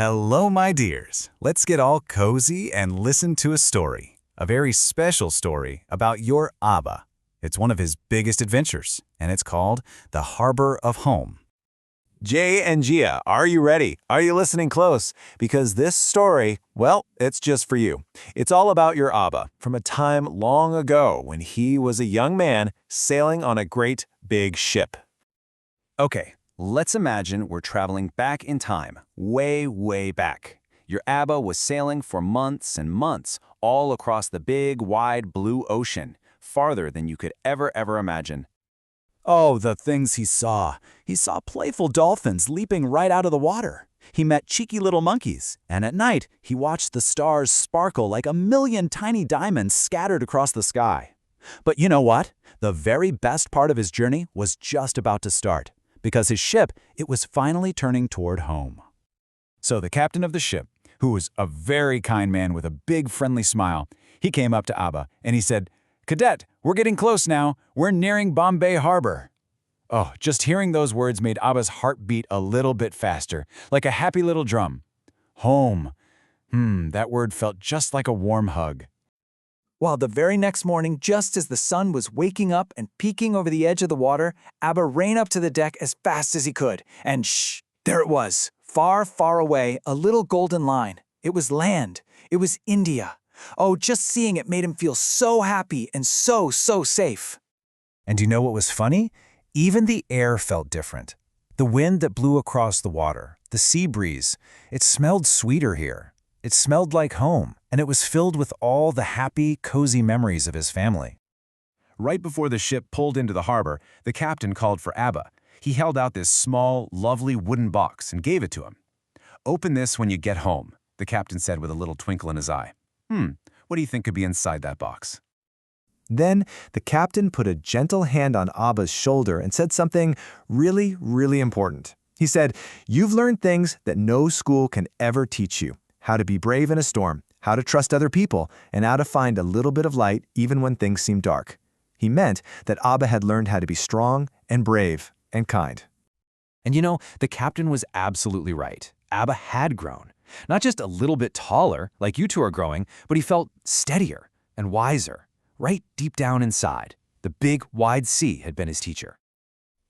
Hello, my dears. Let's get all cozy and listen to a story, a very special story about your Abba. It's one of his biggest adventures, and it's called The Harbour of Home. Jay and Gia, are you ready? Are you listening close? Because this story, well, it's just for you. It's all about your Abba from a time long ago when he was a young man sailing on a great big ship. Okay, let's imagine we're traveling back in time, way, way back. Your Abba was sailing for months and months all across the big, wide blue ocean, farther than you could ever imagine. Oh, the things he saw. He saw playful dolphins leaping right out of the water. He met cheeky little monkeys, and at night, he watched the stars sparkle like a million tiny diamonds scattered across the sky. But you know what? The very best part of his journey was just about to start, because his ship, it was finally turning toward home. So the captain of the ship, who was a very kind man with a big friendly smile, he came up to Abba and he said, "Cadet, we're getting close now. We're nearing Bombay Harbor." Oh, just hearing those words made Abba's heart beat a little bit faster, like a happy little drum. Home. That word felt just like a warm hug. Well, the very next morning, just as the sun was waking up and peeking over the edge of the water, Abba ran up to the deck as fast as he could. And there it was, far, far away, a little golden line. It was land. It was India. Oh, just seeing it made him feel so happy and so safe. And do you know what was funny? Even the air felt different. The wind that blew across the water, the sea breeze, it smelled sweeter here. It smelled like home, and it was filled with all the happy, cozy memories of his family. Right before the ship pulled into the harbor, the captain called for Abba. He held out this small, lovely wooden box and gave it to him. "Open this when you get home," the captain said with a little twinkle in his eye. What do you think could be inside that box? Then the captain put a gentle hand on Abba's shoulder and said something really, really important. He said, "You've learned things that no school can ever teach you. How to be brave in a storm, how to trust other people, and how to find a little bit of light even when things seem dark." He meant that Abba had learned how to be strong and brave and kind. And you know, the captain was absolutely right. Abba had grown. Not just a little bit taller, like you two are growing, but he felt steadier and wiser. Right deep down inside, the big, wide sea had been his teacher.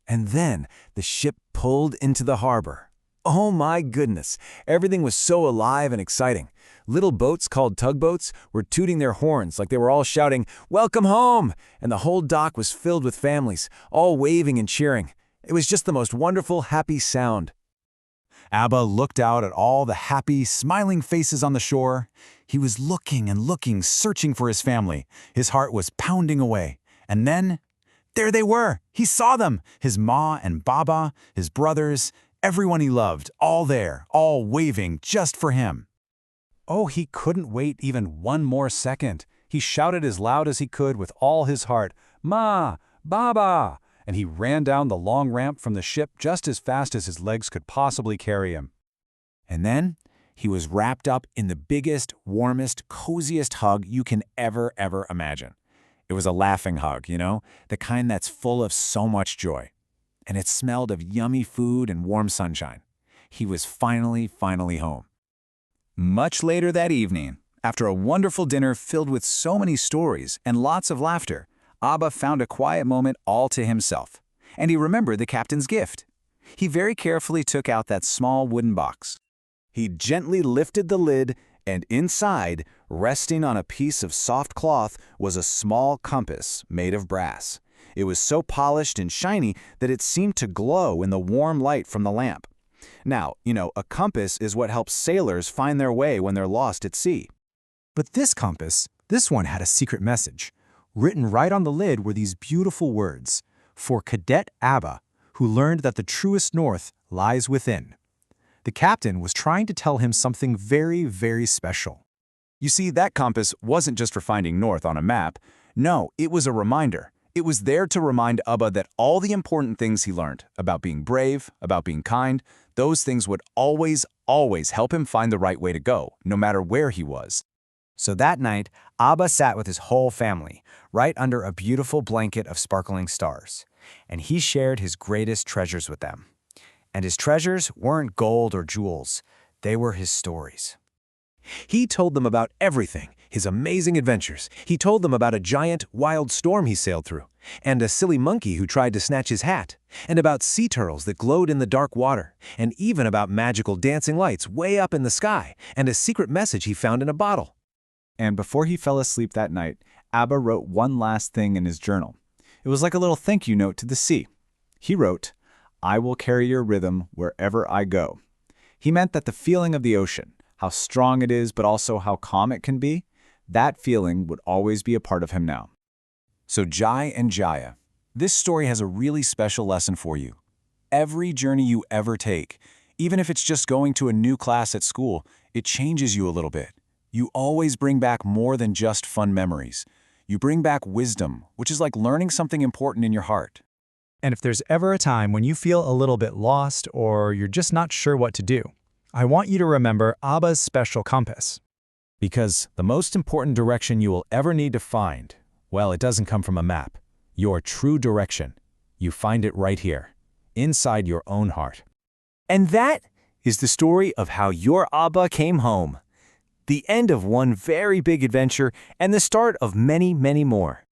And then the ship pulled into the harbor. Oh my goodness, everything was so alive and exciting. Little boats called tugboats were tooting their horns like they were all shouting, "Welcome home!" And the whole dock was filled with families, all waving and cheering. It was just the most wonderful, happy sound. Abba looked out at all the happy, smiling faces on the shore. He was looking and looking, searching for his family. His heart was pounding away. And then, there they were. He saw them. His Ma and Baba, his brothers, everyone he loved, all there, all waving just for him. Oh, he couldn't wait even one more second. He shouted as loud as he could with all his heart, "Ma! Baba!" And he ran down the long ramp from the ship just as fast as his legs could possibly carry him. And then he was wrapped up in the biggest, warmest, coziest hug you can ever imagine. It was a laughing hug, you know, the kind that's full of so much joy. And it smelled of yummy food and warm sunshine. He was finally home. Much later that evening, after a wonderful dinner filled with so many stories and lots of laughter, Abba found a quiet moment all to himself, and he remembered the captain's gift. He very carefully took out that small wooden box. He gently lifted the lid, and inside, resting on a piece of soft cloth, was a small compass made of brass. It was so polished and shiny that it seemed to glow in the warm light from the lamp. Now, you know, a compass is what helps sailors find their way when they're lost at sea. But this compass, this one had a secret message. Written right on the lid were these beautiful words, "For Cadet Abba, who learned that the truest north lies within." The captain was trying to tell him something very special. You see, that compass wasn't just for finding north on a map. No, it was a reminder. It was there to remind Abba that all the important things he learned about being brave, about being kind, those things would always help him find the right way to go, no matter where he was. So that night, Abba sat with his whole family, right under a beautiful blanket of sparkling stars, and he shared his greatest treasures with them. And his treasures weren't gold or jewels. They were his stories. He told them about everything, his amazing adventures. He told them about a giant, wild storm he sailed through, and a silly monkey who tried to snatch his hat, and about sea turtles that glowed in the dark water, and even about magical dancing lights way up in the sky, and a secret message he found in a bottle. And before he fell asleep that night, Abba wrote one last thing in his journal. It was like a little thank you note to the sea. He wrote, "I will carry your rhythm wherever I go." He meant that the feeling of the ocean, how strong it is but also how calm it can be, that feeling would always be a part of him now. So Jai and Jaya, this story has a really special lesson for you. Every journey you ever take, even if it's just going to a new class at school, it changes you a little bit. You always bring back more than just fun memories. You bring back wisdom, which is like learning something important in your heart. And if there's ever a time when you feel a little bit lost or you're just not sure what to do, I want you to remember Abba's special compass. Because the most important direction you will ever need to find, well, it doesn't come from a map. Your true direction, you find it right here, inside your own heart. And that is the story of how your Abba came home. The end of one very big adventure and the start of many, many more.